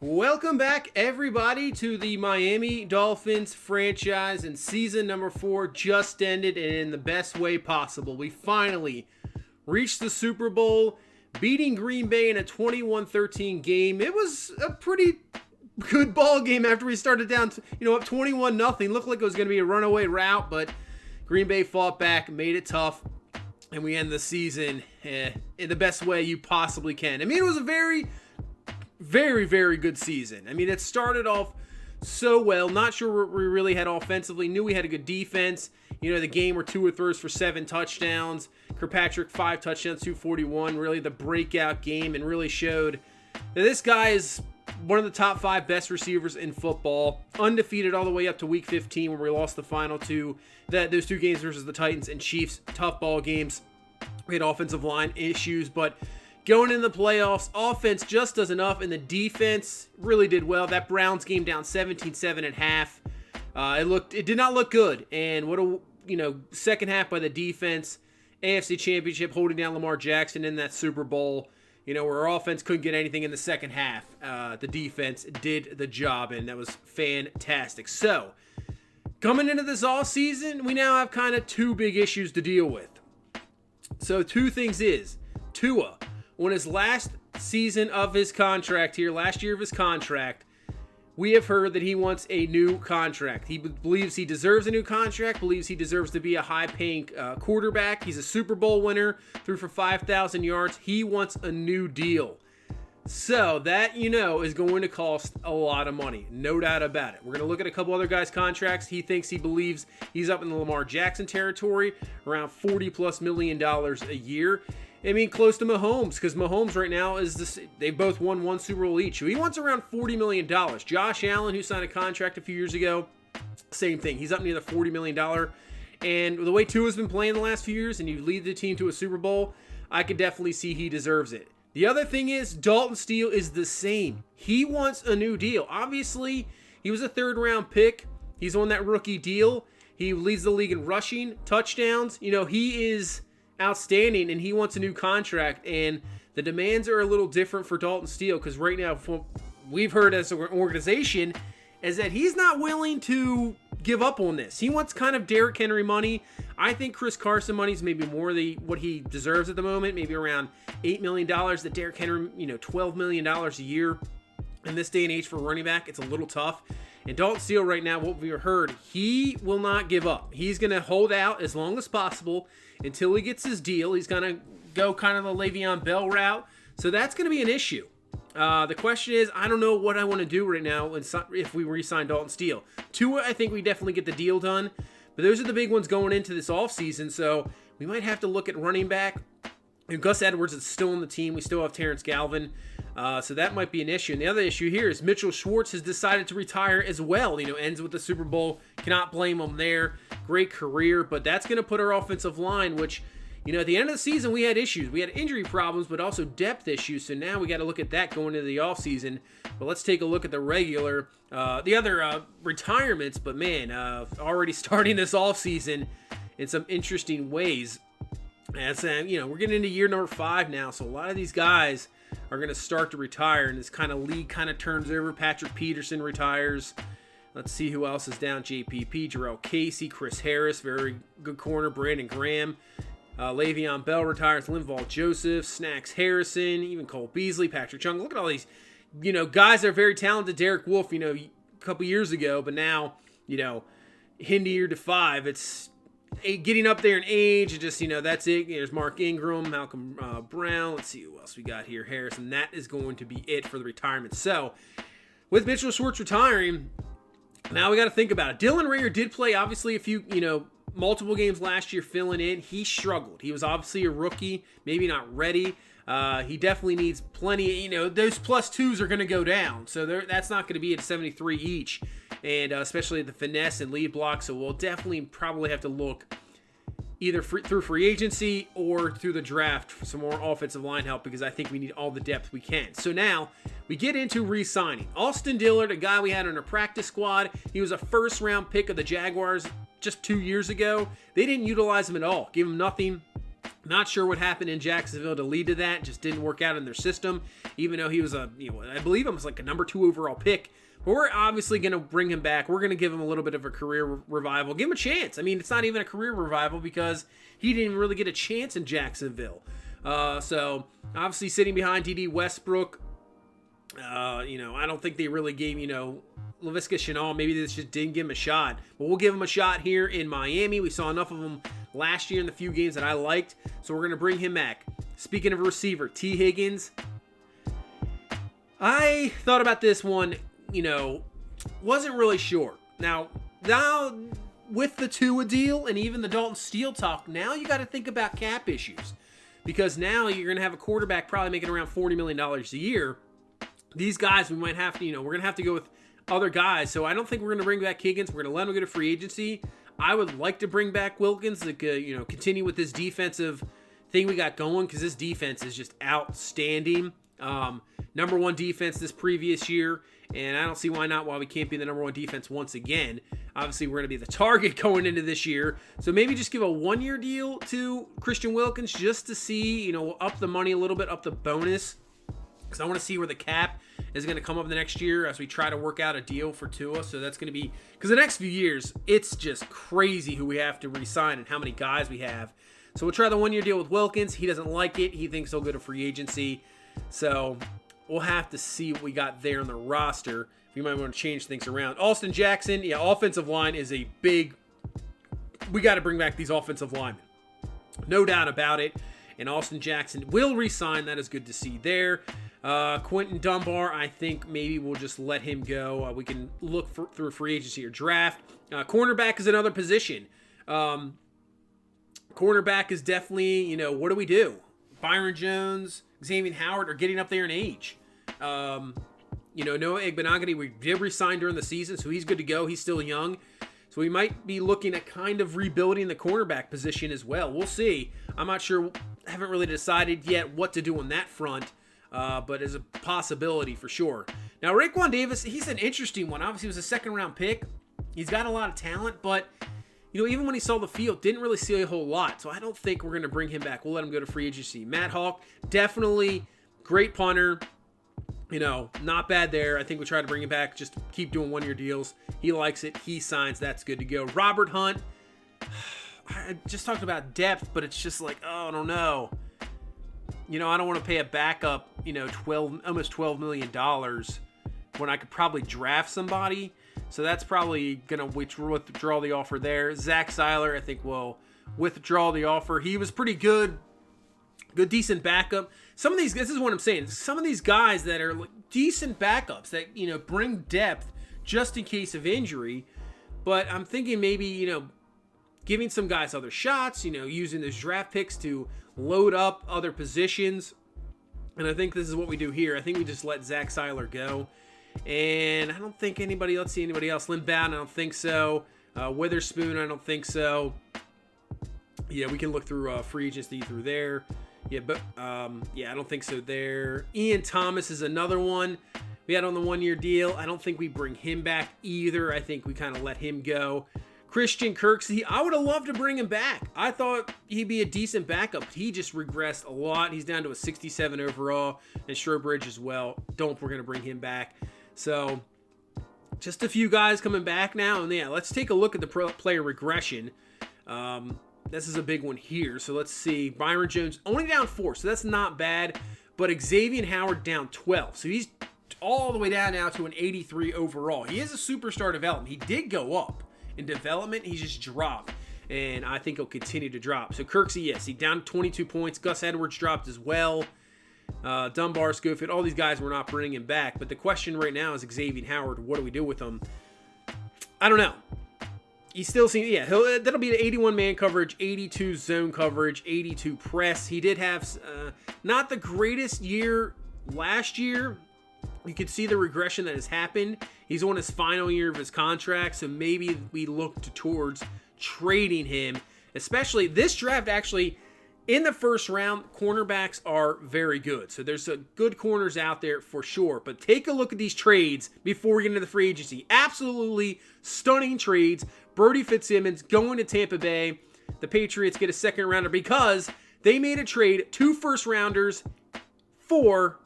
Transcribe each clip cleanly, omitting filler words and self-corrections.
Welcome back, everybody, to the Miami Dolphins franchise, and season number 4 just ended, and in the best way possible. We finally reached the Super Bowl, beating Green Bay in a 21-13 game. It was a pretty good ball game after we started down, up 21-0. Looked like it was going to be a runaway route, but Green Bay fought back, made it tough, and we end the season in the best way you possibly can. I mean, it was a very, very good season. I mean, it started off so well. Not sure what we really had offensively. Knew we had a good defense. The game where Tua throws for 7 touchdowns. Kirkpatrick 5 touchdowns, 241. Really the breakout game, and really showed that this guy is one of the top 5 best receivers in football. Undefeated all the way up to week 15 where we lost the final two. Those 2 games versus the Titans and Chiefs. Tough ball games. We had offensive line issues, but going in the playoffs, offense just does enough, and the defense really did well. That Browns game down 17-7 at half. It did not look good, and what a second half by the defense. AFC Championship holding down Lamar Jackson in that Super Bowl. Where our offense couldn't get anything in the second half. The defense did the job, and that was fantastic. So, coming into this all season, we now have kind of 2 big issues to deal with. So, 2 things is, Tua, on his last season of his contract here, last year of his contract, we have heard that he wants a new contract. He believes he deserves a new contract, believes he deserves to be a high-paying quarterback. He's a Super Bowl winner, threw for 5,000 yards. He wants a new deal. So that, is going to cost a lot of money. No doubt about it. We're going to look at a couple other guys' contracts. He believes he's up in the Lamar Jackson territory, around $40+ million a year. I mean, close to Mahomes, because Mahomes right now they both won 1 Super Bowl each. So he wants around $40 million. Josh Allen, who signed a contract a few years ago, same thing. He's up near the $40 million. And the way Tua's been playing the last few years, and you lead the team to a Super Bowl, I could definitely see he deserves it. The other thing is, Dalton Steele is the same. He wants a new deal. Obviously, he was a 3rd-round pick. He's on that rookie deal. He leads the league in rushing, touchdowns. He is outstanding, and he wants a new contract, and the demands are a little different for Dalton Steele, because right now, what we've heard as an organization is that he's not willing to give up on this. He wants kind of Derrick Henry money. I think Chris Carson money is maybe more what he deserves at the moment, maybe around $8 million. That Derrick Henry, $12 million a year. In this day and age for running back, it's a little tough. And Dalton Steele right now, what we've heard, he will not give up. He's going to hold out as long as possible until he gets his deal. He's going to go kind of the Le'Veon Bell route. So that's going to be an issue. The question is, I don't know what I want to do right now if we re-sign Dalton Steele. Tua, I think we definitely get the deal done. But those are the big ones going into this offseason. So we might have to look at running back. And Gus Edwards is still on the team. We still have Terrence Galvin. So that might be an issue. And the other issue here is Mitchell Schwartz has decided to retire as well. Ends with the Super Bowl. Cannot blame him there. Great career. But that's going to put our offensive line, which, at the end of the season, we had issues. We had injury problems, but also depth issues. So now we got to look at that going into the offseason. But let's take a look at the other retirements. But man, already starting this offseason in some interesting ways. As we're getting into year number 5 now, so a lot of these guys are going to start to retire, and this kind of league kind of turns over. Patrick Peterson retires. Let's see who else is down. JPP, Jarrell Casey, Chris Harris, very good corner. Brandon Graham, Le'Veon Bell retires. Linval Joseph, Snacks Harrison, even Cole Beasley, Patrick Chung. Look at all these, guys that are very talented. Derek Wolfe, a couple years ago, but now, Hindi year to 5, it's getting up there in age. Just, that's it. There's Mark Ingram, Malcolm Brown. Let's see who else we got here. Harrison. That is going to be it for the retirement. So, with Mitchell Schwartz retiring, now we got to think about it. Dylan Ringer did play, obviously, a few, multiple games last year filling in. He struggled. He was obviously a rookie, maybe not ready. He definitely needs plenty, those +2s are going to go down. So that's not going to be at 73 each. And especially the finesse and lead block. So we'll definitely probably have to look either through free agency or through the draft for some more offensive line help, because I think we need all the depth we can. So now we get into re-signing. Austin Dillard, a guy we had on our practice squad. He was a first-round pick of the Jaguars just 2 years ago. They didn't utilize him at all. Gave him nothing. Not sure what happened in Jacksonville to lead to that. Just didn't work out in their system, even though he was I believe him was like a number 2 overall pick. But we're obviously going to bring him back. We're going to give him a little bit of a career revival. Give him a chance. I mean, it's not even a career revival because he didn't really get a chance in Jacksonville. So obviously sitting behind D.D. Westbrook, I don't think they really gave, Laviska Shenault, maybe they just didn't give him a shot. But we'll give him a shot here in Miami. We saw enough of him last year in the few games that I liked, so we're going to bring him back. Speaking of receiver, T. Higgins. I thought about this one, wasn't really sure. Now with the Tua deal and even the Dalton Steele talk, now you got to think about cap issues. Because now you're going to have a quarterback probably making around $40 million a year. These guys, we might have to, we're going to have to go with other guys. So I don't think we're going to bring back Higgins. We're going to let him go to free agency. I would like to bring back Wilkins to, continue with this defensive thing we got going, because this defense is just outstanding. Number 1 defense this previous year, and I don't see why we can't be the number 1 defense once again. Obviously, we're going to be the target going into this year, so maybe just give a 1-year deal to Christian Wilkins just to see, up the money a little bit, up the bonus, because I want to see where the cap is going to come up the next year as we try to work out a deal for Tua. So that's going to be, because the next few years, it's just crazy who we have to re-sign and how many guys we have. So we'll try the 1-year deal with Wilkins. He doesn't like it. He thinks he'll go to free agency. So we'll have to see what we got there on the roster. We might want to change things around. Austin Jackson, offensive line is a big, we got to bring back these offensive linemen. No doubt about it. And Austin Jackson will re-sign. That is good to see there. Quentin Dunbar, I think maybe we'll just let him go. We can look through free agency or draft. Cornerback is another position. Cornerback is definitely, what do we do? Byron Jones, Xavier Howard are getting up there in age. Noah Igbenogany, we did resign during the season, so he's good to go. He's still young. So we might be looking at kind of rebuilding the cornerback position as well. We'll see. I'm not sure. Haven't really decided yet what to do on that front, but as a possibility for sure. Now, Raekwon Davis, he's an interesting one. Obviously, he was a 2nd-round pick. He's got a lot of talent, but even when he saw the field, didn't really see a whole lot. So I don't think we're going to bring him back. We'll let him go to free agency. Matt Hawk, definitely great punter. Not bad there. I think we'll try to bring him back. Just keep doing 1-year deals. He likes it. He signs. That's good to go. Robert Hunt. I just talked about depth, but it's just like, I don't know. I don't want to pay a backup, almost $12 million when I could probably draft somebody. So that's probably going to withdraw the offer there. Zach Seiler, I think, will withdraw the offer. He was pretty good. Good, decent backup. Some of these, this is what I'm saying. Some of these guys that are decent backups that, bring depth just in case of injury. But I'm thinking maybe, giving some guys other shots, using those draft picks to load up other positions. And I think this is what we do here. I think we just let Zach Seiler go. And I don't think anybody, let's see anybody else. Lynn Bowden, I don't think so. Witherspoon, I don't think so. Yeah, we can look through free agency through there. Yeah, but I don't think so there. Ian Thomas is another one we had on the 1-year deal. I don't think we bring him back either. I think we kind of let him go. Christian Kirksey, I would have loved to bring him back. I thought he'd be a decent backup. He just regressed a lot. He's down to a 67 overall, and Strobridge as well. We're going to bring him back. So just a few guys coming back now. And let's take a look at the player regression. This is a big one here. So let's see. Byron Jones only down 4, so that's not bad. But Xavier Howard down 12. So he's all the way down now to an 83 overall. He is a superstar development. He did go up in development. He just dropped. And I think he'll continue to drop. So Kirksey, yes, he down 22 points. Gus Edwards dropped as well. Dunbar, Schofield, all these guys, we're not bringing him back. But the question right now is Xavier Howard. What do we do with him? I don't know. He still seems, that'll be the 81 man coverage, 82 zone coverage, 82 press. He did have not the greatest year last year. You can see the regression that has happened. He's on his final year of his contract, so maybe we look towards trading him. Especially this draft, actually, in the first round, cornerbacks are very good. So there's good corners out there for sure. But take a look at these trades before we get into the free agency. Absolutely stunning trades. Brody Fitzsimmons going to Tampa Bay. The Patriots get a 2nd rounder because They made a trade, 2 first-rounders for,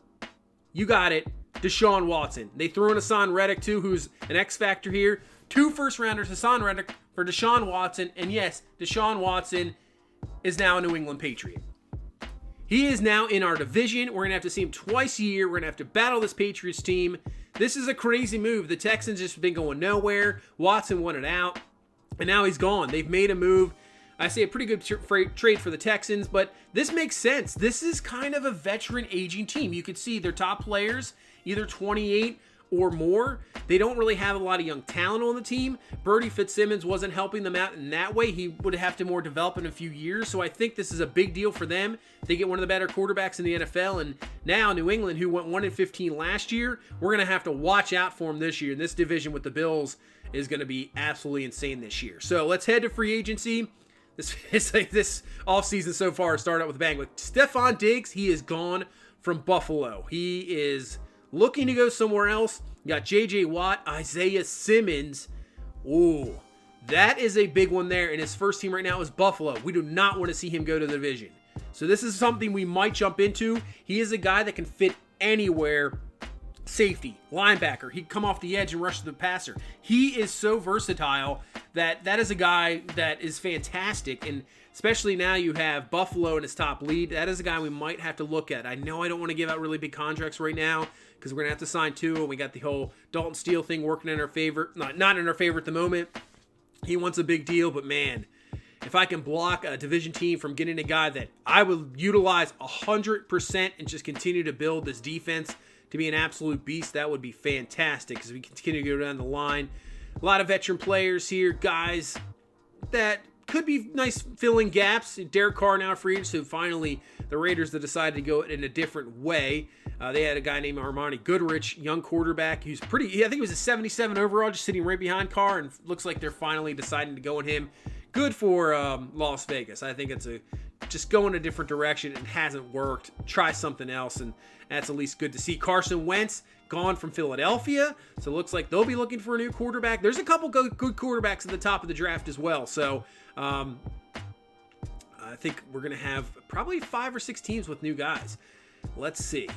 you got it, Deshaun Watson. They threw in Hassan Reddick too, who's an X factor here. 2 first-rounders, Hassan Reddick for Deshaun Watson. And yes, Deshaun Watson is now a New England Patriot. He is now in our division. We're going to have to see him twice a year. We're going to have to battle this Patriots team. This is a crazy move. The Texans just been going nowhere. Watson wanted out, and now he's gone. They've made a move. I say a pretty good trade for the Texans, but this makes sense. This is kind of a veteran aging team. You could see their top players, either 28 or more. They don't really have a lot of young talent on the team. Birdie Fitzsimmons wasn't helping them out in that way. He would have to more develop in a few years. So I think this is a big deal for them. They get one of the better quarterbacks in the NFL. And now New England, who went 1-15 last year, we're going to have to watch out for them this year. And this division with the Bills is going to be absolutely insane this year. So let's head to free agency. This offseason so far started out with a bang. With Stephon Diggs, he is gone from Buffalo. He is looking to go somewhere else. You got J.J. Watt, Isaiah Simmons. Ooh, that is a big one there. And his first team right now is Buffalo. We do not want to see him go to the division. So this is something we might jump into. He is a guy that can fit anywhere. Safety, linebacker. He can come off the edge and rush to the passer. He is so versatile that is a guy that is fantastic. And especially now you have Buffalo in his top lead. That is a guy we might have to look at. I know I don't want to give out really big contracts right now because we're going to have to sign 2. And we got the whole Dalton Steele thing working in our favor. Not in our favor at the moment. He wants a big deal, but man, if I can block a division team from getting a guy that I would utilize 100% and just continue to build this defense to be an absolute beast, that would be fantastic as we continue to go down the line. A lot of veteran players here, guys that could be nice filling gaps. Derek Carr now free agent, so finally the Raiders have decided to go in a different way. They had a guy named Armani Goodrich, young quarterback, who's I think he was a 77 overall, just sitting right behind Carr, and looks like they're finally deciding to go on him. Good for Las Vegas. I think it's just go in a different direction. It hasn't worked. Try something else, and that's at least good to see. Carson Wentz gone from Philadelphia, so it looks like they'll be looking for a new quarterback. There's a couple good quarterbacks at the top of the draft as well, so I think we're going to have probably 5 or 6 teams with new guys. Let's see.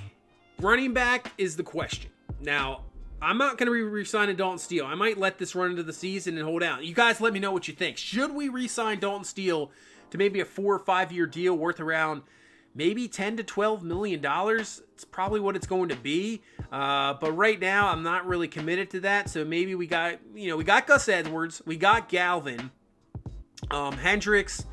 Running back is the question. Now, I'm not going to be re-signing Dalton Steele. I might let this run into the season and hold out. You guys let me know what you think. Should we re-sign Dalton Steele to maybe a 4 or 5 year deal worth around maybe $10 to $12 million? It's probably what it's going to be. But right now, I'm not really committed to that. So maybe we got Gus Edwards. We got Galvin. Hendricks,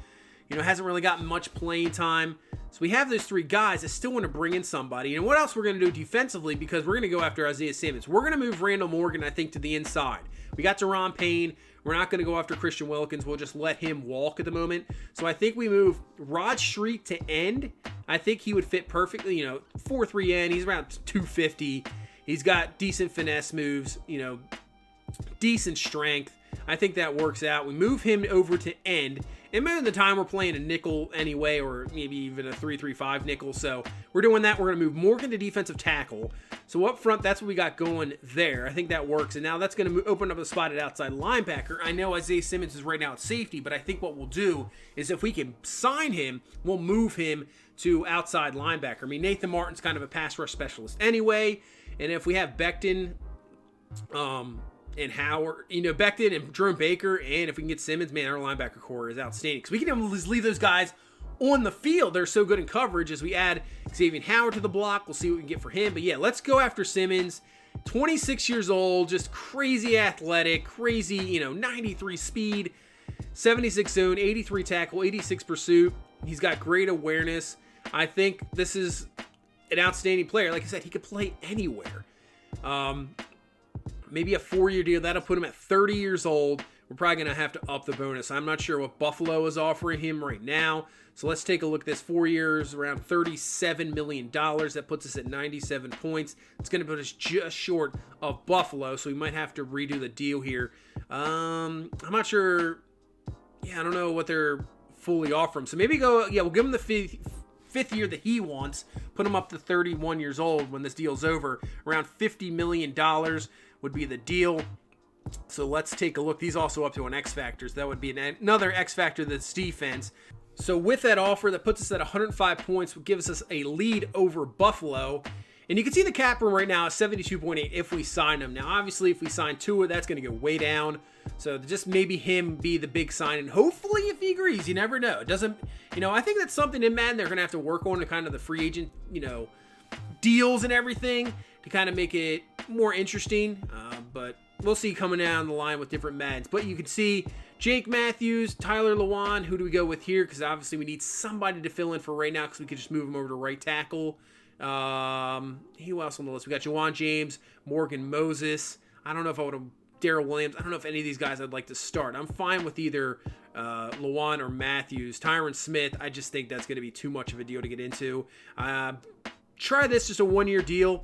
hasn't really gotten much playing time. So we have those 3 guys. I still want to bring in somebody. And what else we're going to do defensively, because we're going to go after Isaiah Simmons. We're going to move Randall Morgan, I think, to the inside. We got Deron Payne. We're not going to go after Christian Wilkins. We'll just let him walk at the moment. So I think we move Rod Street to end. I think he would fit perfectly, 4-3 end. He's around 250. He's got decent finesse moves, decent strength. I think that works out. We move him over to end. And most of the time we're playing a nickel anyway, or maybe even a 3-3-5 nickel. So we're doing that. We're going to move Morgan to defensive tackle. So up front, that's what we got going there. I think that works. And now that's going to open up a spot at outside linebacker. I know Isaiah Simmons is right now at safety, but I think what we'll do is if we can sign him, we'll move him to outside linebacker. I mean, Nathan Martin's kind of a pass rush specialist anyway. And if we have Becton, and Howard, Becton and Jerome Baker, and if we can get Simmons, man, our linebacker core is outstanding. Because we can just leave those guys on the field. They're so good in coverage. As we add Xavier Howard to the block, we'll see what we can get for him. But yeah, let's go after Simmons. 26 years old, just crazy athletic, crazy, 93 speed, 76 zone, 83 tackle, 86 pursuit. He's got great awareness. I think this is an outstanding player. Like I said, he could play anywhere. Maybe a 4-year deal. That'll put him at 30 years old. We're probably going to have to up the bonus. I'm not sure what Buffalo is offering him right now. So let's take a look at this. 4 years, around $37 million. That puts us at 97 points. It's going to put us just short of Buffalo. So we might have to redo the deal here. I'm not sure. Yeah, I don't know what they're fully offering. So maybe we'll give him the fifth year that he wants. Put him up to 31 years old when this deal's over. Around $50 million would be the deal. So let's take a look. These also up to an X factor. So that would be another X factor that's defense. So with that offer, that puts us at 105 points, which gives us a lead over Buffalo. And you can see the cap room right now is 72.8 if we sign him. Now, obviously, if we sign Tua, that's going to go way down. So just maybe him be the big sign. And hopefully, if he agrees, you never know. It doesn't, I think that's something in Madden they're going to have to work on, to kind of the free agent, deals and everything to kind of make it more interesting. But we'll see coming down the line with different Maddens. But you can see Jake Matthews, Tyler Lewan. Who do we go with here? Because obviously we need somebody to fill in for right now, because we could just move him over to right tackle. Who else on the list? We got Juwan James, Morgan Moses. I don't know if I would have Darrell Williams. I don't know if any of these guys I'd like to start. I'm fine with either Lewan or Matthews. Tyron Smith, I just think that's going to be too much of a deal to get into. Try this, just a one-year deal.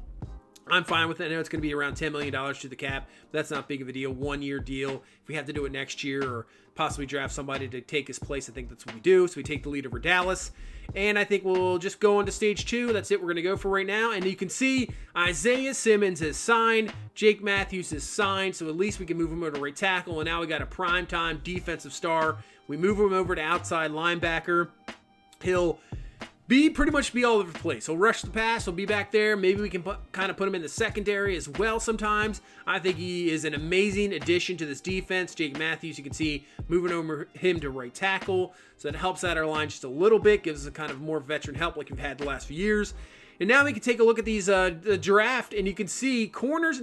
I'm fine with it. I know it's going to be around $10 million to the cap, but that's not big of a deal. One-year deal. If we have to do it next year or possibly draft somebody to take his place, I think that's what we do. So we take the lead over Dallas. And I think we'll just go into stage 2. That's it we're going to go for right now. And you can see Isaiah Simmons is signed. Jake Matthews is signed. So at least we can move him over to right tackle. And now we got a primetime defensive star. We move him over to outside linebacker. He'll pretty much be all over the place. He'll rush the pass. He'll be back there. Maybe we can kind of put him in the secondary as well sometimes. I think he is an amazing addition to this defense. Jake Matthews, you can see moving over him to right tackle. So that helps out our line just a little bit. Gives us a kind of more veteran help like we've had the last few years. And now we can take a look at these the draft, and you can see corners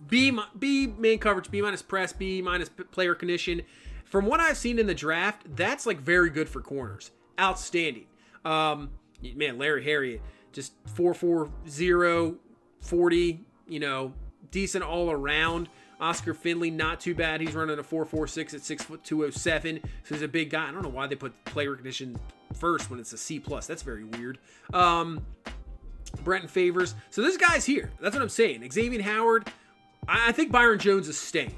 B man coverage, B minus press, B minus player condition. From what I've seen in the draft, that's like very good for corners. Outstanding. Larry Harriott, just 4.40, 40, decent all around. Oscar Finley, not too bad. He's running a 4.46 at 6'207", so he's a big guy. I don't know why they put player recognition first when it's a C+. That's very weird. Brenton Favors. So this guy's here. That's what I'm saying. Xavier Howard. I think Byron Jones is staying.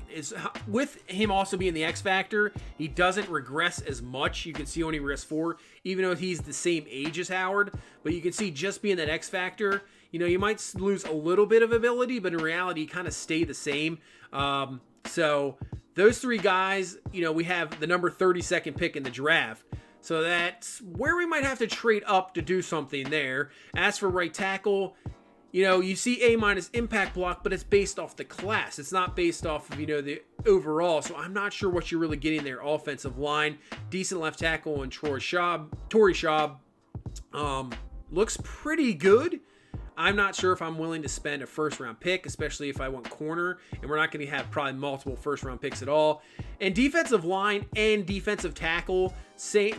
With him also being the X factor, he doesn't regress as much. You can see only regress 4, even though he's the same age as Howard. But you can see just being that X factor, you might lose a little bit of ability, but in reality, kind of stay the same. So those 3 guys, we have the number 32nd pick in the draft. So that's where we might have to trade up to do something there. As for right tackle, you see A minus impact block, but it's based off the class. It's not based off of, the overall. So I'm not sure what you're really getting there. Offensive line, decent left tackle, and Torrey Schaub looks pretty good. I'm not sure if I'm willing to spend a first-round pick, especially if I want corner, and we're not going to have probably multiple first-round picks at all. And defensive line and defensive tackle,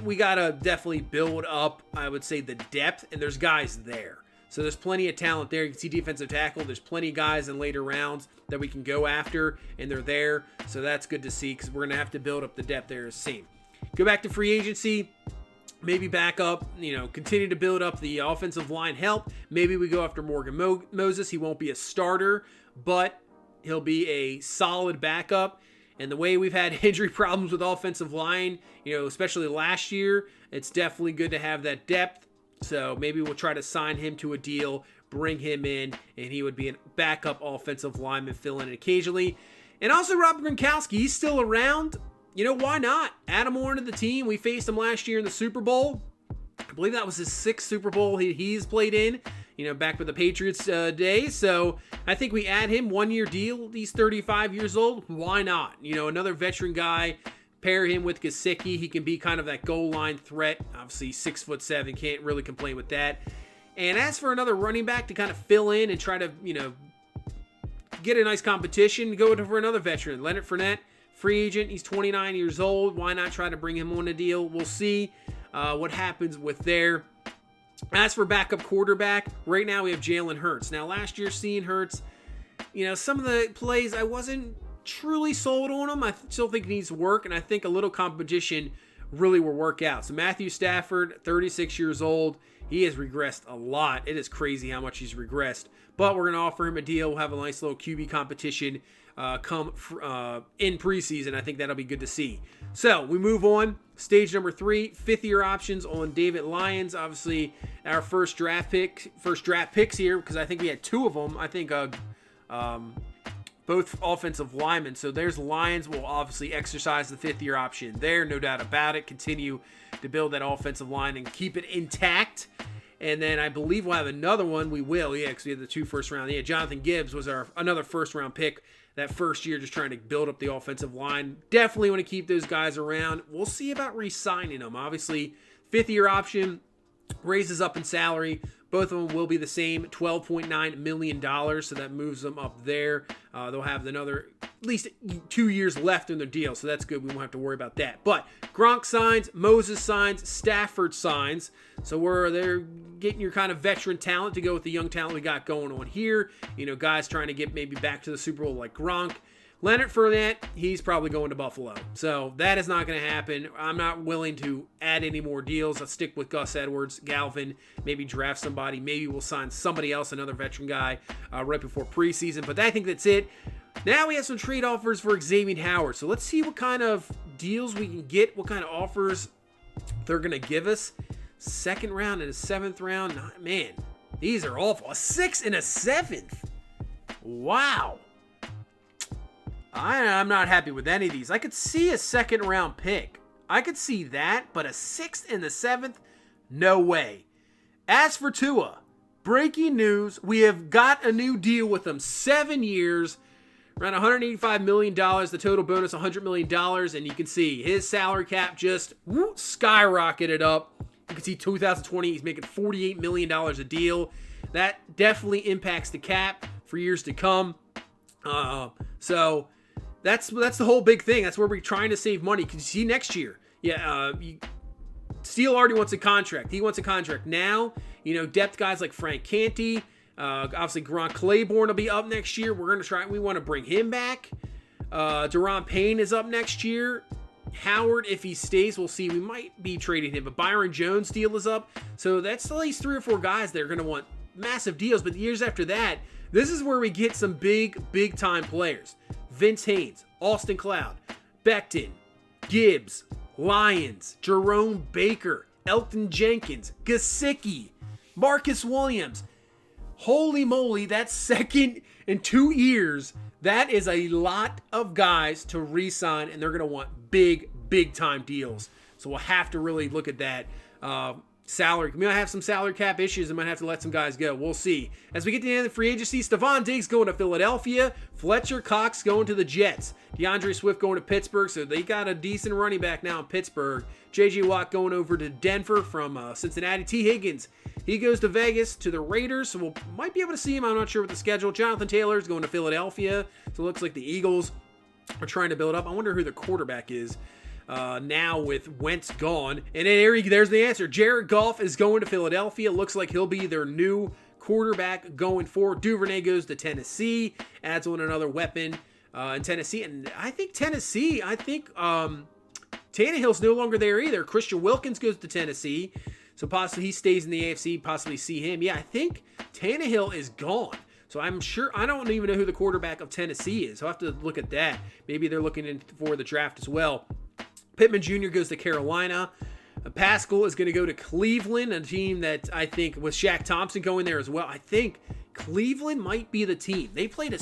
we got to definitely build up, I would say, the depth, and there's guys there. So there's plenty of talent there. You can see defensive tackle. There's plenty of guys in later rounds that we can go after, and they're there. So that's good to see, because we're going to have to build up the depth there as seen. Go back to free agency. Maybe back up, continue to build up the offensive line help. Maybe we go after Morgan Moses. He won't be a starter, but he'll be a solid backup. And the way we've had injury problems with offensive line, especially last year, it's definitely good to have that depth. So maybe we'll try to sign him to a deal, bring him in, and he would be a backup offensive lineman filling in occasionally. And also Rob Gronkowski, he's still around. Why not? Add him more into the team. We faced him last year in the Super Bowl. I believe that was his 6th Super Bowl he's played in, back with the Patriots days. So I think we add him, 1-year deal. He's 35 years old. Why not? Another veteran guy. Pair him with Gesicki. He can be kind of that goal line threat. Obviously, 6'7", can't really complain with that. And as for another running back to kind of fill in and try to, get a nice competition, go for another veteran. Leonard Fournette, free agent. He's 29 years old. Why not try to bring him on a deal? We'll see what happens with there. As for backup quarterback, right now we have Jalen Hurts. Now, last year, seeing Hurts, some of the plays I wasn't truly sold on him. I still think he needs work, and I think a little competition really will work out. So Matthew Stafford, 36 years old. He has regressed a lot. It is crazy how much he's regressed. But we're going to offer him a deal. We'll have a nice little QB competition come in preseason. I think that'll be good to see. So we move on. Stage number 3, 5th-year options on David Lyons. Obviously, our first draft picks here, because I think we had 2 of them. I think both offensive linemen. So there's Lions will obviously exercise the 5th-year option there, no doubt about it. Continue to build that offensive line and keep it intact. And then I believe we'll have another one. We will, yeah, because we had the 2 first-round. Yeah, Jonathan Gibbs was another first-round pick that first year, just trying to build up the offensive line. Definitely want to keep those guys around. We'll see about re-signing them. Obviously, 5th-year option raises up in salary. Both of them will be the same, $12.9 million, so that moves them up there. They'll have another, at least 2 years left in their deal, so that's good. We won't have to worry about that. But Gronk signs, Moses signs, Stafford signs. So they're getting your kind of veteran talent to go with the young talent we got going on here. You know, guys trying to get maybe back to the Super Bowl like Gronk. Leonard Fournette, he's probably going to Buffalo. So that is not going to happen. I'm not willing to add any more deals. I'll stick with Gus Edwards, Galvin, maybe draft somebody. Maybe we'll sign somebody else, another veteran guy, right before preseason. But I think that's it. Now we have some trade offers for Xavier Howard. So let's see what kind of deals we can get, what kind of offers they're going to give us. 2nd round and a 7th round. Man, these are awful. A 6th and a 7th. Wow. I'm not happy with any of these. I could see a 2nd round pick. I could see that, but a 6th and the 7th? No way. As for Tua, breaking news, we have got a new deal with him. 7 years, around $185 million, the total bonus $100 million, and you can see his salary cap just skyrocketed up. You can see 2020, he's making $48 million a deal. That definitely impacts the cap for years to come. So that's the whole big thing. That's where we're trying to save money. Because you see next year, Steele already wants a contract. He wants a contract now. You know, depth guys like Frank Canty, obviously Gronk Claiborne will be up next year. We want to bring him back. Deron Payne is up next year. Howard, if he stays, we'll see. We might be trading him, but Byron Jones' deal is up. So that's at least 3 or 4 guys that are going to want massive deals. But the years after that, this is where we get some big time players. Vince Haynes, Austin Cloud, Becton, Gibbs, Lyons, Jerome Baker, Elton Jenkins, Gesicki, Marcus Williams. Holy moly, that's 2nd in 2 years. That is a lot of guys to re-sign, and they're going to want big time deals. So we'll have to really look at that. Salary. We might have some salary cap issues and might have to let some guys go. We'll see. As we get to the end of the free agency, Stephon Diggs going to Philadelphia. Fletcher Cox going to the Jets. DeAndre Swift going to Pittsburgh. So they got a decent running back now in Pittsburgh. J.J. Watt going over to Denver from Cincinnati. T. Higgins, he goes to Vegas to the Raiders. So we might be able to see him. I'm not sure with the schedule. Jonathan Taylor is going to Philadelphia. So it looks like the Eagles are trying to build up. I wonder who the quarterback is. Now with Wentz gone. And there's the answer. Jared Goff is going to Philadelphia. Looks like he'll be their new quarterback going forward. Duvernay goes to Tennessee. Adds on another weapon in Tennessee. And I think Tannehill's no longer there either. Christian Wilkins goes to Tennessee. So possibly he stays in the AFC. Possibly see him. Yeah, I think Tannehill is gone. So I'm sure, I don't even know who the quarterback of Tennessee is. I'll have to look at that. Maybe they're looking for the draft as well. Pittman Jr. goes to Carolina. Pascal is going to go to Cleveland, a team that I think with Shaq Thompson going there as well. I think Cleveland might be the team. They probably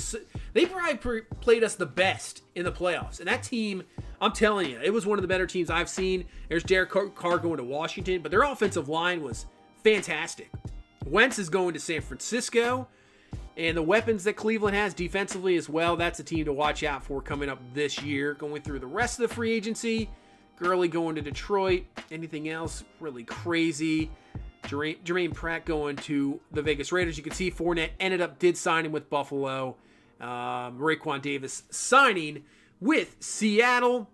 played us the best in the playoffs. And that team, I'm telling you, it was one of the better teams I've seen. There's Derek Carr going to Washington, but their offensive line was fantastic. Wentz is going to San Francisco. And the weapons that Cleveland has defensively as well, that's a team to watch out for coming up this year. Going through the rest of the free agency, Gurley going to Detroit. Anything else really crazy? Jermaine Pratt going to the Vegas Raiders. You can see Fournette did signing with Buffalo. Raekwon Davis signing with Seattle.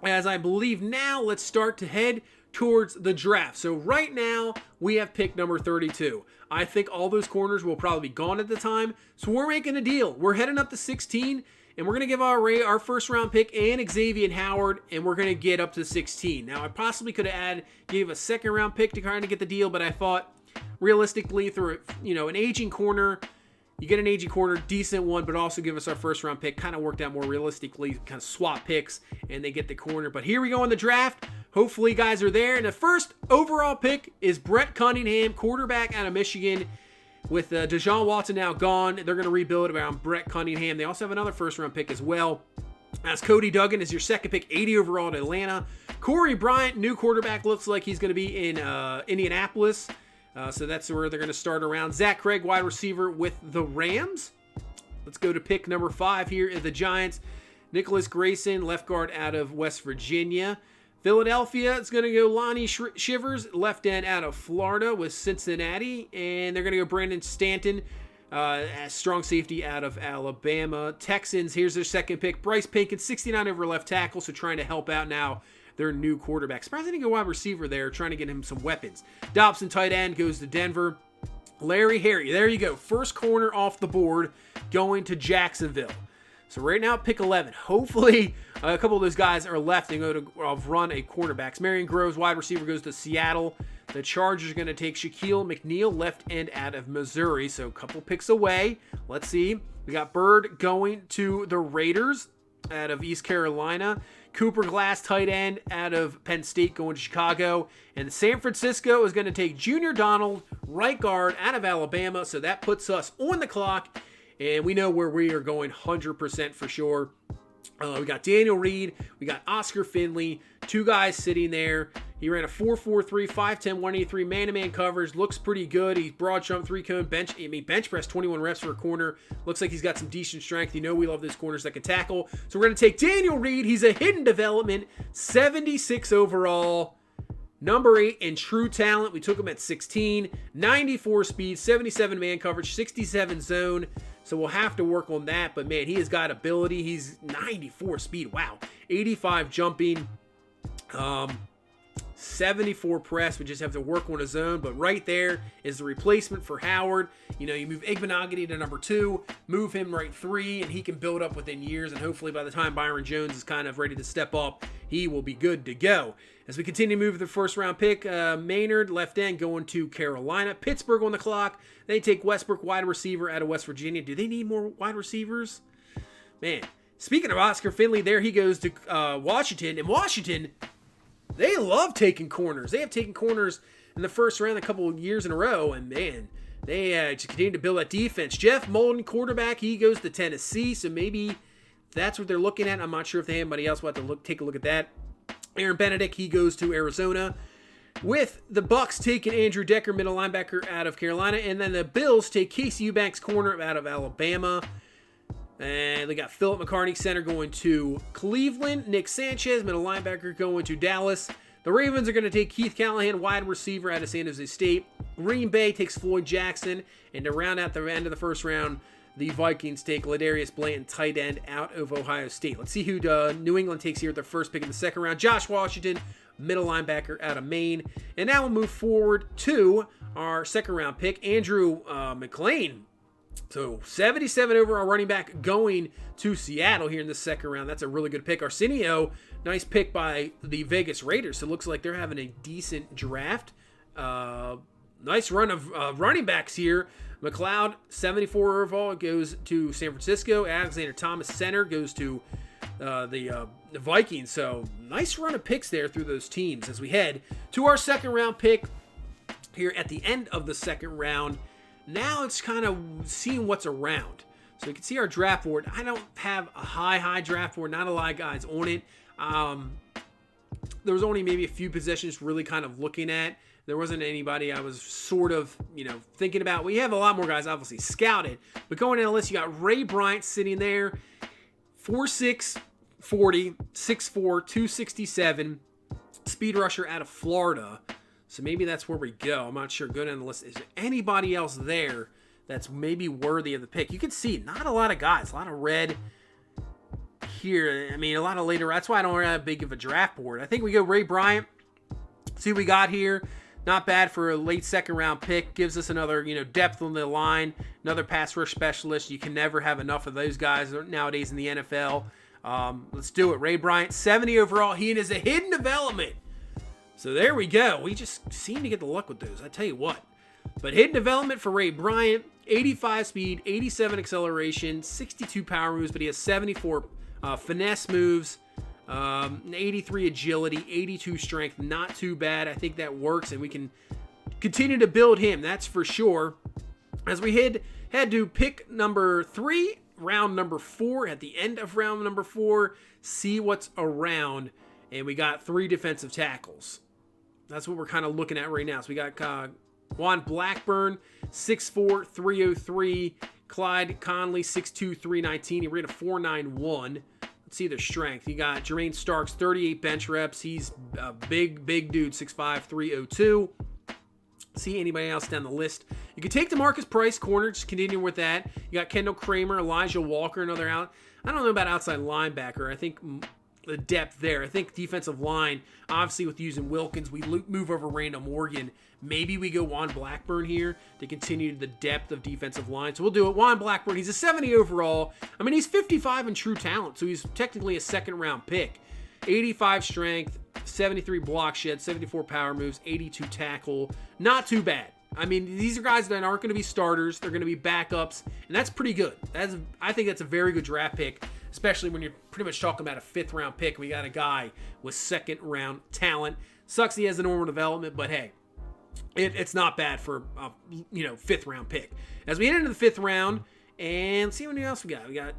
As I believe now, let's start to head towards the draft. So right now, we have pick number 32. I think all those corners will probably be gone at the time. So we're making a deal. We're heading up to 16, and we're going to give our first round pick and Xavier Howard, and we're going to get up to 16. Now, I possibly could have gave a second round pick to kind of get the deal, but I thought realistically through an aging corner, you get an aging corner, decent one, but also give us our first round pick. Kind of worked out more realistically, kind of swap picks, and they get the corner. But here we go in the draft. Hopefully you guys are there. And the first overall pick is Brett Cunningham, quarterback out of Michigan. with Deshaun Watson now gone, they're going to rebuild around Brett Cunningham. They also have another first-round pick as well. As Cody Duggan is your second pick, 80 overall at Atlanta. Corey Bryant, new quarterback, looks like he's going to be in Indianapolis. So that's where they're going to start around. Zach Craig, wide receiver with the Rams. Let's go to pick number 5 here at the Giants. Nicholas Grayson, left guard out of West Virginia. Philadelphia is going to go Lonnie Shivers, left end out of Florida with Cincinnati. And they're going to go Brandon Stanton, as strong safety out of Alabama. Texans, here's their second pick. Bryce Pinkett, 69 over left tackle, so trying to help out now their new quarterback. Surprised they didn't go wide receiver there, trying to get him some weapons. Dobson, tight end, goes to Denver. Larry Harry, there you go. First corner off the board, going to Jacksonville. So right now, pick 11. Hopefully, a couple of those guys are left and go to run a quarterbacks. Marion Groves, wide receiver, goes to Seattle. The Chargers are going to take Shaquille McNeil, left end out of Missouri. So a couple picks away. Let's see. We got Bird going to the Raiders out of East Carolina. Cooper Glass, tight end out of Penn State, going to Chicago. And San Francisco is going to take Junior Donald, right guard out of Alabama. So that puts us on the clock. And we know where we are going 100% for sure. We got Daniel Reed. We got Oscar Finley. Two guys sitting there. He ran a 4.43, 5'10", 183 man-to-man coverage. Looks pretty good. He's broad jump, 3-cone, bench press, 21 reps for a corner. Looks like he's got some decent strength. You know we love those corners that can tackle. So we're going to take Daniel Reed. He's a hidden development, 76 overall. Number 8 in true talent. We took him at 16, 94 speed, 77 man coverage, 67 zone. So we'll have to work on that. But man, he has got ability. He's 94 speed. Wow. 85 jumping. 74 press. We just have to work on his own. But right there is the replacement for Howard. You know, you move Igbenogany to number 2, move him right 3, and he can build up within years. And hopefully by the time Byron Jones is kind of ready to step up, he will be good to go. As we continue to move the first round pick, Maynard, left end, going to Carolina. Pittsburgh on the clock. They take Westbrook, wide receiver out of West Virginia. Do they need more wide receivers? Man, speaking of Oscar Finley, there he goes to Washington. And Washington, they love taking corners. They have taken corners in the first round a couple of years in a row. And man, they just continue to build that defense. Jeff Molden, quarterback, he goes to Tennessee. So maybe that's what they're looking at. I'm not sure if they have anybody else. We'll have to take a look at that. Aaron Benedict, he goes to Arizona. With the Bucks taking Andrew Decker, middle linebacker out of Carolina. And then the Bills take Casey Eubanks, corner out of Alabama. And they got Philip McCartney, center, going to Cleveland. Nick Sanchez, middle linebacker, going to Dallas. The Ravens are going to take Keith Callahan, wide receiver out of San Jose State. Green Bay takes Floyd Jackson. And to round out the end of the first round, the Vikings take Ladarius Blanton, tight end out of Ohio State. Let's see who New England takes here at their first pick in the second round. Josh Washington, middle linebacker out of Maine. And now we'll move forward to our second round pick, Andrew McLean. So 77 overall running back, going to Seattle here in the second round. That's a really good pick. Arsenio, nice pick by the Vegas Raiders. So it looks like they're having a decent draft. Nice run of running backs here. McLeod, 74 overall, goes to San Francisco. Alexander Thomas, center, goes to the Vikings. So nice run of picks there through those teams as we head to our second round pick here at the end of the second round. Now it's kind of seeing what's around. So you can see our draft board. I don't have a high draft board. Not a lot of guys on it. There was only maybe a few positions really kind of looking at. There wasn't anybody I was sort of, thinking about. We have a lot more guys obviously scouted. But going down the list, you got Ray Bryant sitting there. 4'6", 40, 6'4", 267. Speed rusher out of Florida. So maybe that's where we go. I'm not sure. Go down the list. Is there anybody else there that's maybe worthy of the pick? You can see not a lot of guys. A lot of red here. I mean, a lot of later. That's why I don't have big of a draft board. I think we go Ray Bryant. See what we got here. Not bad for a late second round pick. Gives us another, depth on the line. Another pass rush specialist. You can never have enough of those guys nowadays in the NFL. Let's do it. Ray Bryant, 70 overall. He is a hidden development. So there we go. We just seem to get the luck with those. I tell you what. But hidden development for Ray Bryant. 85 speed, 87 acceleration, 62 power moves, but he has 74 finesse moves. 83 agility, 82 strength, not too bad. I think that works, and we can continue to build him, that's for sure. As we head to pick number 3, round number 4, at the end of round number 4, see what's around. And we got 3 defensive tackles. That's what we're kind of looking at right now. So we got Juan Blackburn, 6'4", 303. Clyde Conley, 6'2", 319. He ran a 4.91. Let's see their strength. You got Jermaine Starks, 38 bench reps. He's a big dude, 6'5", 302. See anybody else down the list. You can take DeMarcus Price, corner, just continue with that. You got Kendall Kramer, Elijah Walker, another out. I don't know about outside linebacker. I think the depth there. I think defensive line, obviously with using Wilkins, we move over Randall Morgan. Maybe we go Juan Blackburn here to continue the depth of defensive line. So we'll do it. Juan Blackburn, he's a 70 overall. I mean, he's 55 in true talent, so he's technically a second-round pick. 85 strength, 73 block shed, 74 power moves, 82 tackle. Not too bad. I mean, these are guys that aren't going to be starters. They're going to be backups, and that's pretty good. I think that's a very good draft pick, especially when you're pretty much talking about a 5th-round pick. We got a guy with 2nd-round talent. Sucks he has a normal development, but hey, it's not bad for a 5th-round pick. As we head into the 5th round, and let's see what else we got. We got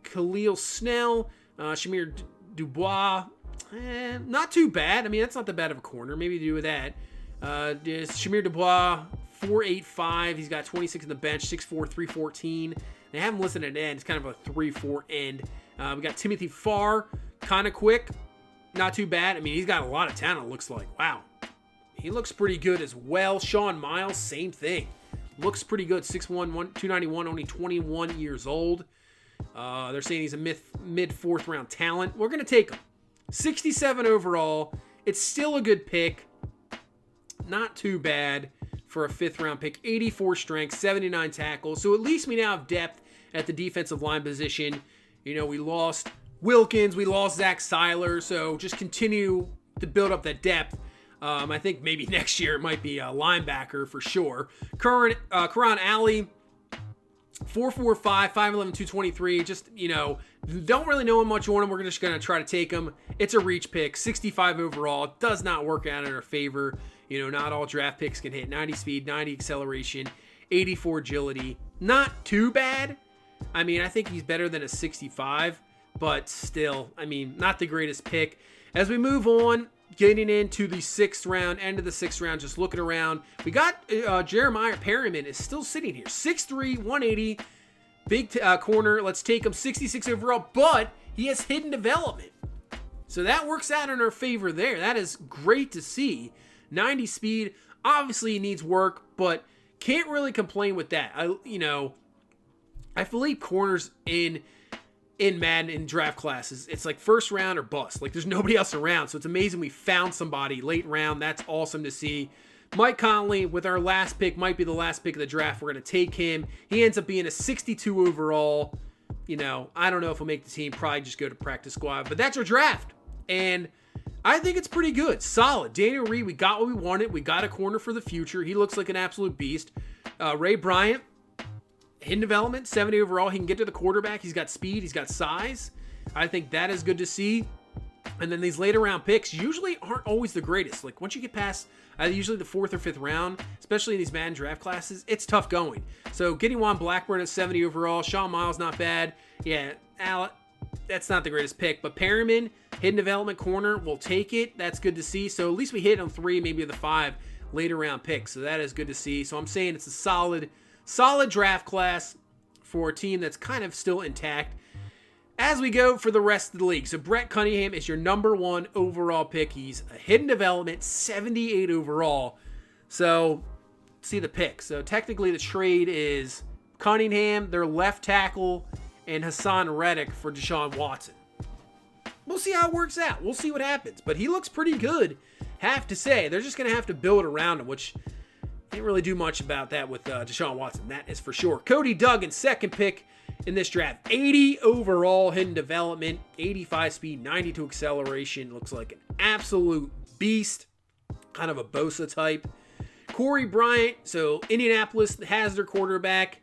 Khalil Snell, Shamir Dubois. Not too bad. I mean, that's not that bad of a corner. Maybe to do with that. There's Shamir Dubois, 4'8", he's got 26 in the bench, 6'4", 314. They have him listed at end. It's kind of a 3-4 end. We got Timothy Farr, kind of quick, not too bad. I mean, he's got a lot of talent, it looks like. Wow. He looks pretty good as well. Sean Miles, same thing. Looks pretty good, 6'1", 291, only 21 years old. They're saying he's a mid 4th round talent. We're going to take him. 67 overall. It's still a good pick. Not too bad for a 5th round pick. 84 strength, 79 tackles. So at least we now have depth at the defensive line position. You know, we lost Wilkins, we lost Zach Seiler. So just continue to build up that depth. I think maybe next year it might be a linebacker for sure. Karan Ali, 4'4", 5'11", 223. Just, don't really know how much on him. We're just going to try to take him. It's a reach pick. 65 overall. Does not work out in our favor. Not all draft picks can hit 90 speed, 90 acceleration, 84 agility. Not too bad. I mean, I think he's better than a 65, but still, I mean, not the greatest pick. As we move on, getting into the 6th round, end of the 6th round, just looking around, we got Jeremiah Perriman is still sitting here. 6'3", 180, big corner. Let's take him, 66 overall, but he has hidden development. So that works out in our favor there. That is great to see. 90 speed, obviously he needs work, but can't really complain with that. I believe corners in Madden in draft classes, it's like 1st round or bust. Like there's nobody else around, so it's amazing we found somebody late round. That's awesome to see. Mike Conley, with our last pick, might be the last pick of the draft. We're going to take him. He ends up being a 62 overall. I don't know if he'll make the team. Probably just go to practice squad, but that's our draft. And I think it's pretty good. Solid. Daniel Reed, we got what we wanted. We got a corner for the future. He looks like an absolute beast. Ray Bryant, hidden development, 70 overall. He can get to the quarterback. He's got speed. He's got size. I think that is good to see. And then these later round picks usually aren't always the greatest. Like once you get past usually the 4th or 5th round, especially in these Madden draft classes, it's tough going. So getting Juan Blackburn at 70 overall. Sean Miles, not bad. Yeah, that's not the greatest pick. But Perriman, hidden development corner, we'll take it. That's good to see. So at least we hit on 3, maybe the 5 later round picks. So that is good to see. So I'm saying it's a solid draft class for a team that's kind of still intact. As we go for the rest of the league. So Brett Cunningham is your number 1 overall pick. He's a hidden development, 78 overall. So see the pick. So technically the trade is Cunningham, their left tackle, and Hassan Reddick for Deshaun Watson. We'll see how it works out. We'll see what happens. But he looks pretty good, have to say. They're just going to have to build around him, which can't really do much about that with Deshaun Watson. That is for sure. Cody Duggan, 2nd pick in this draft. 80 overall, hidden development, 85 speed, 92 acceleration. Looks like an absolute beast. Kind of a Bosa type. Corey Bryant, so Indianapolis has their quarterback.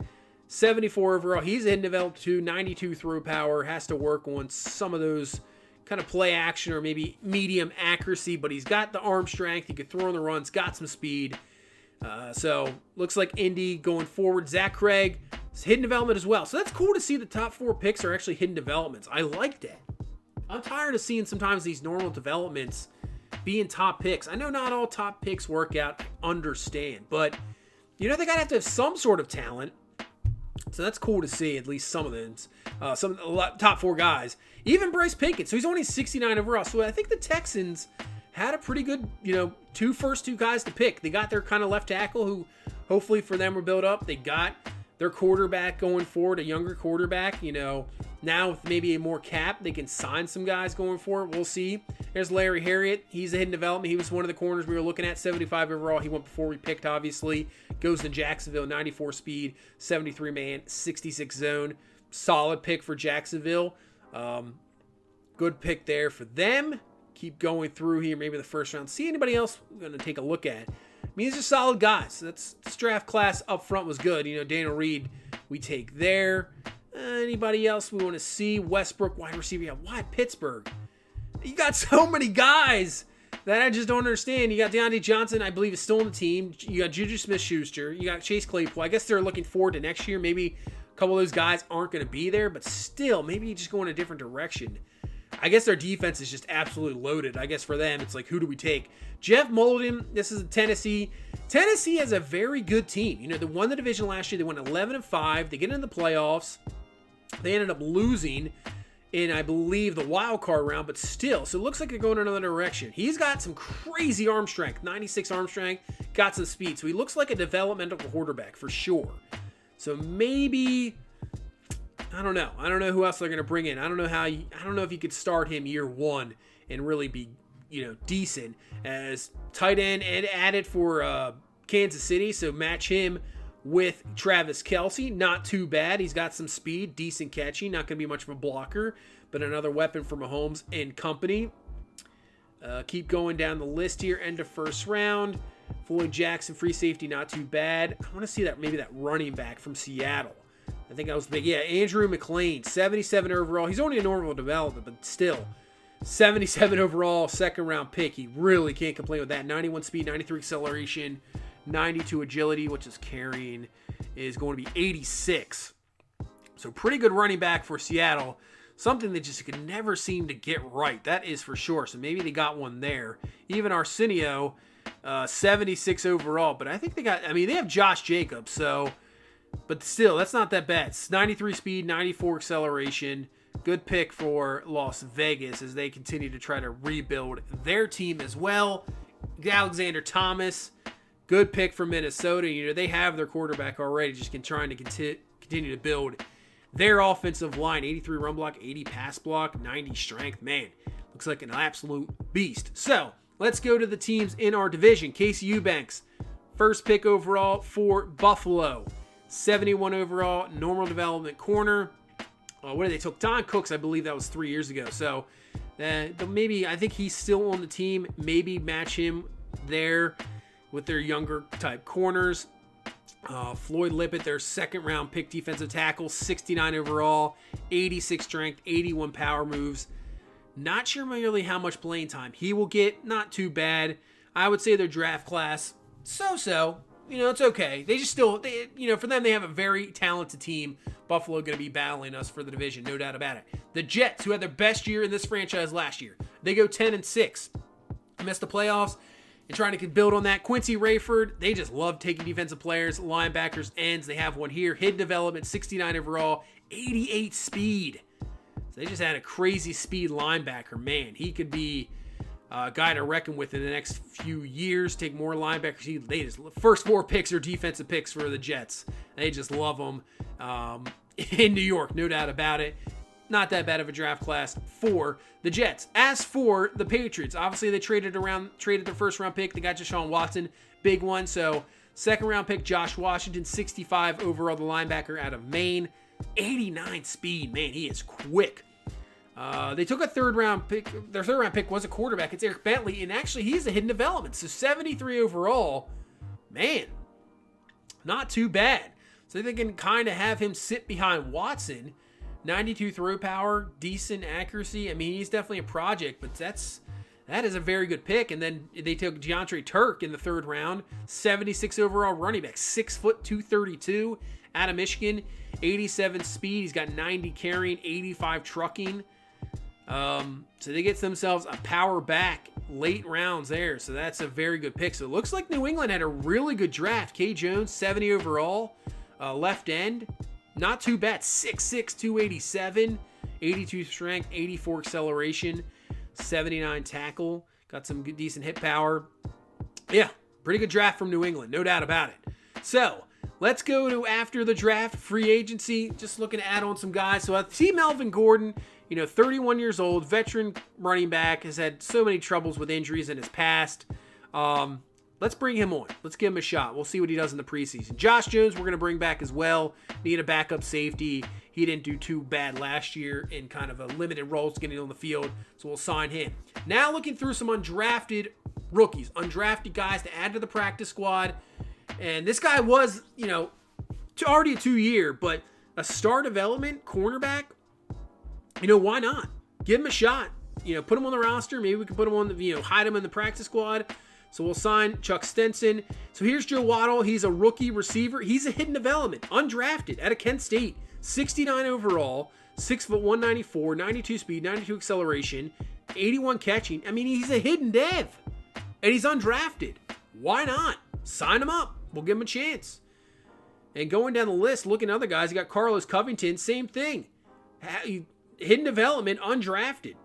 74 overall. He's a hidden developed too. 92 throw power. Has to work on some of those kind of play action or maybe medium accuracy, but he's got the arm strength. He could throw on the runs. Got some speed. So looks like Indy going forward. Zach Craig is hidden development as well. So that's cool to see the top 4 picks are actually hidden developments. I like that. I'm tired of seeing sometimes these normal developments being top picks. I know not all top picks work out, I understand, but they gotta have to have some sort of talent. So that's cool to see, at least some of them. Top 4 guys. Even Bryce Pinkett. So he's only 69 overall. So I think the Texans had a pretty good, first two guys to pick. They got their kind of left tackle who hopefully for them were built up. They got their quarterback going forward, a younger quarterback. Now with maybe a more cap, they can sign some guys going forward. We'll see. There's Larry Harriott. He's a hidden development. He was one of the corners we were looking at, 75 overall. He went before we picked, obviously. Goes to Jacksonville, 94 speed, 73 man, 66 zone. Solid pick for Jacksonville. Good pick there for them. Keep going through here, maybe the first round. See anybody else we're going to take a look at. These are solid guys. This draft class up front was good. Daniel Reed, we take there. Anybody else we want to see? Westbrook, wide receiver. Yeah, why Pittsburgh? You got so many guys that I just don't understand. You got Deontay Johnson, I believe, is still on the team. You got Juju Smith-Schuster. You got Chase Claypool. I guess they're looking forward to next year. Maybe a couple of those guys aren't going to be there, but still, maybe you just go in a different direction. I guess their defense is just absolutely loaded. I guess for them, it's like, who do we take? Jeff Molden, this is Tennessee. Tennessee has a very good team. They won the division last year. They went 11-5. They get into the playoffs. They ended up losing in, I believe, the wild card round, but still. So it looks like they're going in another direction. He's got some crazy arm strength, 96 arm strength, got some speed. So he looks like a developmental quarterback for sure. So maybe, I don't know. I don't know who else they're going to bring in. I don't know if you could start him year one and really be, decent as tight end and added for Kansas City. So match him with Travis Kelce. Not too bad. He's got some speed, decent catching. Not going to be much of a blocker, but another weapon for Mahomes and company. Keep going down the list here. End of first round. Floyd Jackson, free safety, not too bad. I want to see maybe that running back from Seattle. I think that was big. Yeah, Andrew McLean, 77 overall. He's only a normal development, but still. 77 overall, second round pick. He really can't complain with that. 91 speed, 93 acceleration, 92 agility, which is carrying, is going to be 86. So pretty good running back for Seattle. Something that just could never seem to get right. That is for sure. So maybe they got one there. Even Arsenio, 76 overall. But I think they have Josh Jacobs. So, but still, that's not that bad. It's 93 speed, 94 acceleration. Good pick for Las Vegas as they continue to try to rebuild their team as well. Alexander Thomas, good pick for Minnesota. They have their quarterback already, just trying to continue to build their offensive line. 83 run block, 80 pass block, 90 strength. Man, looks like an absolute beast. So let's go to the teams in our division. Casey Eubanks, first pick overall for Buffalo. 71 overall, normal development corner. What did they took? Don Cooks, I believe that was 3 years ago. So maybe, I think he's still on the team. Maybe match him there with their younger type corners. Floyd Lippett, their second round pick defensive tackle, 69 overall, 86 strength, 81 power moves. Not sure really how much playing time he will get. Not too bad. I would say their draft class, so. It's okay. They just still, for them, they have a very talented team. Buffalo going to be battling us for the division, no doubt about it. The Jets, who had their best year in this franchise last year, they go 10-6. Missed the playoffs and trying to build on that. Quincy Rayford, they just love taking defensive players, linebackers, ends. They have one here. Hidden development, 69 overall, 88 speed. So they just had a crazy speed linebacker. Man, he could be a guy to reckon with in the next few years. Take more linebackers. First 4 picks are defensive picks for the Jets. They just love them in New York, no doubt about it. Not that bad of a draft class for the Jets. As for the Patriots, obviously they traded their first round pick. They got Deshaun Watson, big one. So second round pick, Josh Washington, 65 overall, the linebacker out of Maine, 89 speed. Man, he is quick. They took a third round pick. Their third round pick was a quarterback. It's Eric Bentley, and actually he's a hidden development. So 73 overall, man, not too bad. So they can kind of have him sit behind Watson. 92 throw power, decent accuracy. I mean, he's definitely a project, but that's That is a very good pick. And then they took DeAndre Turk in the 3rd round, 76 overall running back, 6 foot 232 out of Michigan, 87 speed. He's got 90 carrying, 85 trucking. So they get themselves a power back late rounds there. So that's a very good pick. So it looks like New England had a really good draft. K. Jones, 70 overall, left end. Not too bad. 6'6", 287, 82 strength, 84 acceleration, 79 tackle. Got some good, decent hit power. Yeah, pretty good draft from New England. No doubt about it. So let's go to after the draft, free agency. Just looking to add on some guys. So I see Melvin Gordon, 31 years old, veteran running back, has had so many troubles with injuries in his past. Let's bring him on. Let's give him a shot. We'll see what he does in the preseason. Josh Jones, we're going to bring back as well. Need a backup safety. He didn't do too bad last year in kind of a limited roles getting on the field, so we'll sign him. Now looking through some undrafted rookies, undrafted guys to add to the practice squad. And this guy was, already a 2-year, but a star development cornerback, why not? Give him a shot. Put him on the roster. Maybe we can put him on the, hide him in the practice squad. So we'll sign Chuck Stenson. So here's Joe Waddle. He's a rookie receiver. He's a hidden development, undrafted out of Kent State. 69 overall, 6 foot 194, 92 speed, 92 acceleration, 81 catching. I mean, he's a hidden dev, and he's undrafted. Why not? Sign him up. We'll give him a chance. And going down the list, looking at other guys, you got Carlos Covington, same thing. Hidden development, undrafted.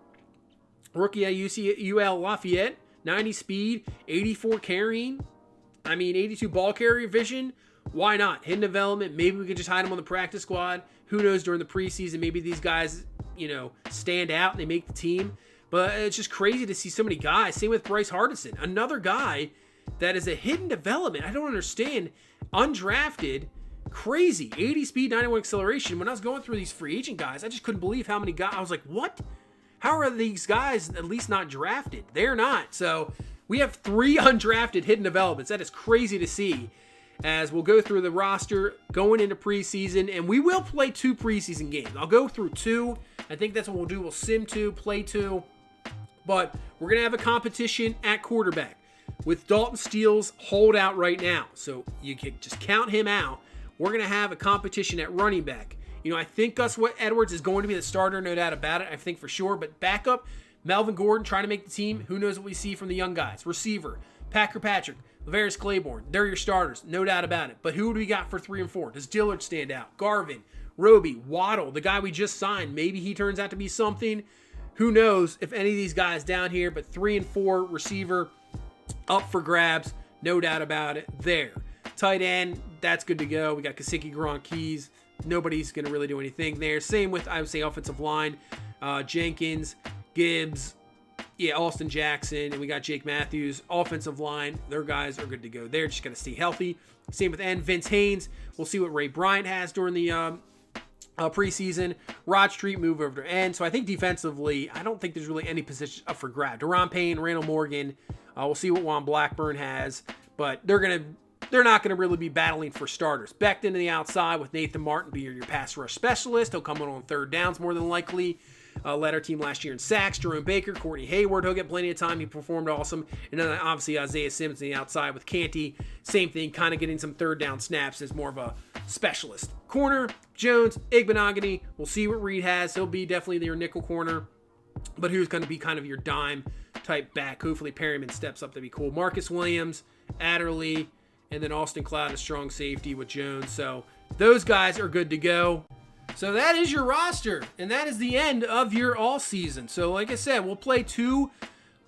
Rookie at UL Lafayette, 90 speed, 84 carrying. 82 ball carrier vision. Why not? Hidden development. Maybe we can just hide him on the practice squad. Who knows during the preseason? Maybe these guys, stand out and they make the team. But it's just crazy to see so many guys. Same with Bryce Hardison. Another guy that is a hidden development. I don't understand. Undrafted. Crazy. 80 speed, 91 acceleration. When I was going through these free agent guys, I just couldn't believe how many guys. I was like, what? How are these guys at least not drafted? They're not. So we have 3 undrafted hidden developments. That is crazy to see. As we'll go through the roster going into preseason, and we will play 2 preseason games. I'll go through 2. I think that's what we'll do. We'll sim 2, play 2. But we're going to have a competition at quarterback with Dalton Steele's holdout right now. So you can just count him out. We're going to have a competition at running back. I think Gus Edwards is going to be the starter, no doubt about it. I think for sure. But backup, Melvin Gordon trying to make the team. Who knows what we see from the young guys? Receiver, Packer Patrick, Lavarius Claiborne. They're your starters, no doubt about it. But who do we got for 3 and 4? Does Dillard stand out? Garvin, Roby, Waddle, the guy we just signed. Maybe he turns out to be something. Who knows if any of these guys down here. But 3 and 4 receiver up for grabs, no doubt about it there. Tight end, that's good to go. We got Kasicki, Gronk, Keys. Nobody's going to really do anything there. Same with, I would say, offensive line. Jenkins, Gibbs, Austin Jackson, and we got Jake Matthews. Offensive line, their guys are good to go. They're just going to stay healthy. Same with end. Vince Haynes. We'll see what Ray Bryant has during the preseason. Rod Street move over to end. So I think defensively, I don't think there's really any position up for grab. Deron Payne, Randall Morgan. We'll see what Juan Blackburn has. But they're not going to really be battling for starters. Becton to the outside with Nathan Martin be your pass rush specialist. He'll come on 3rd downs more than likely. Led our team last year in sacks. Jerome Baker, Courtney Hayward, he'll get plenty of time. He performed awesome. And then obviously Isaiah Simmons on the outside with Canty. Same thing, kind of getting some 3rd down snaps as more of a specialist. Corner, Jones, Igbenogany. We'll see what Reed has. He'll be definitely your nickel corner. But who's going to be kind of your dime type back? Hopefully Perryman steps up. That'd be cool. Marcus Williams, Adderley, and then Austin Cloud, a strong safety with Jones. So those guys are good to go. So that is your roster, and that is the end of your all season. So like I said, we'll play 2,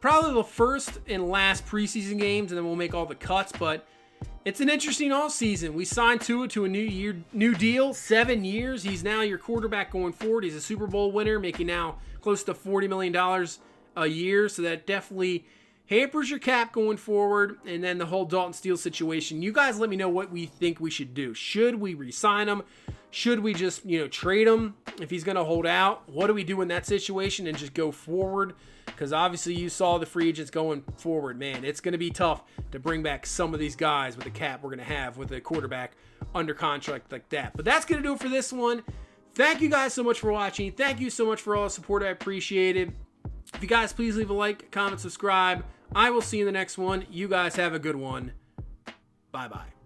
probably the first and last preseason games, and then we'll make all the cuts. But it's an interesting all season. We signed Tua to a new deal, 7 years. He's now your quarterback going forward. He's a Super Bowl winner, making now close to $40 million a year. So that definitely hampers your cap going forward. And then the whole Dalton Steele situation. You guys let me know what we think we should do. Should we re-sign him? Should we just, trade him if he's going to hold out? What do we do in that situation and just go forward? Because obviously you saw the free agents going forward. Man, it's going to be tough to bring back some of these guys with the cap we're going to have with a quarterback under contract like that. But that's going to do it for this one. Thank you guys so much for watching. Thank you so much for all the support. I appreciate it. If you guys please leave a like, comment, subscribe. I will see you in the next one. You guys have a good one. Bye-bye.